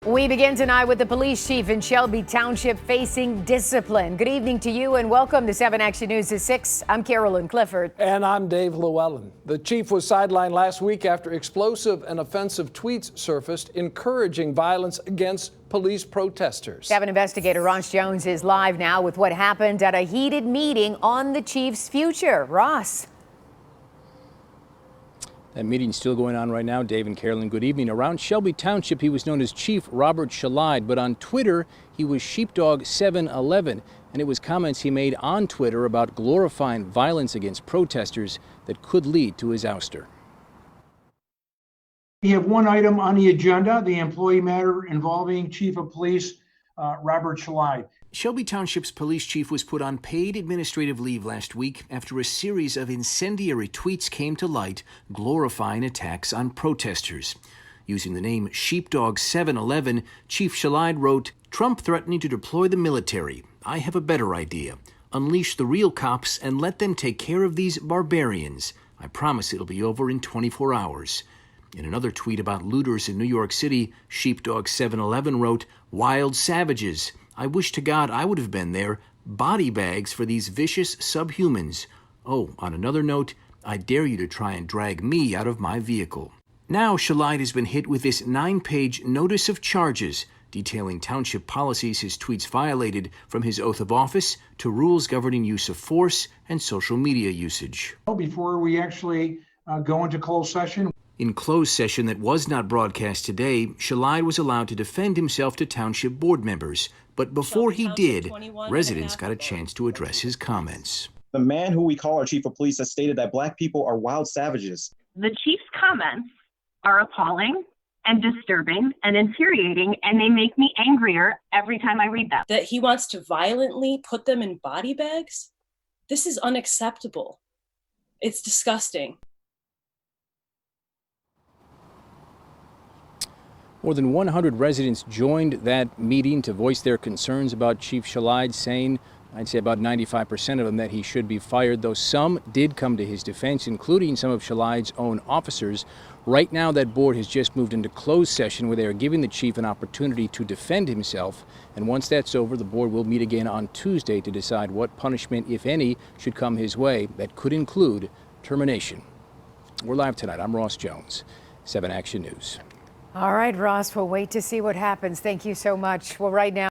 We begin tonight with the police chief in Shelby Township facing discipline. Good evening to you and welcome to 7 Action News at 6. I'm Carolyn Clifford. And I'm Dave LEWALLEN. The chief was sidelined last week after explosive and offensive tweets surfaced encouraging violence against police protesters. 7 investigator Ross Jones is live now with what happened at a heated meeting on the chief's future. Ross. That meeting's still going on right now. Dave and Carolyn, good evening. Around Shelby Township, he was known as Chief Robert Shelide, but on Twitter, he was Sheepdog 711. And it was comments he made on Twitter about glorifying violence against protesters that could lead to his ouster. We have one item on the agenda, the employee matter involving Chief of Police Robert Shelide. Shelby Township's police chief was put on paid administrative leave last week after a series of incendiary tweets came to light glorifying attacks on protesters. Using the name Sheepdog 711, Chief Shelide wrote, "Trump threatening to deploy the military. I have a better idea. Unleash the real cops and let them take care of these barbarians. I promise it'll be over in 24 hours. In another tweet about looters in New York City, Sheepdog 711 wrote, "Wild savages. I wish to God I would have been there. Body bags for these vicious subhumans. Oh, on another note, I dare you to try and drag me out of my vehicle." Now Shelide has been hit with this 9-page notice of charges detailing township policies his tweets violated, from his oath of office to rules governing use of force and social media usage. Before we actually go into closed session. In closed session that was not broadcast today, Shelide was allowed to defend himself to township board members. But before he did, residents got a chance to address his comments. The man who we call our chief of police has stated that black people are wild savages. The chief's comments are appalling and disturbing and infuriating, and they make me angrier every time I read them. That he wants to violently put them in body bags? This is unacceptable. It's disgusting. More than 100 residents joined that meeting to voice their concerns about Chief Shelide, saying, I'd say about 95% of them, that he should be fired, though some did come to his defense, including some of Shelide's own officers. Right now, that board has just moved into closed session where they are giving the chief an opportunity to defend himself. And once that's over, the board will meet again on Tuesday to decide what punishment, if any, should come his way. That could include termination. We're live tonight. I'm Ross Jones, 7 Action News. All right, Ross, we'll wait to see what happens. Thank you so much. Well, right now.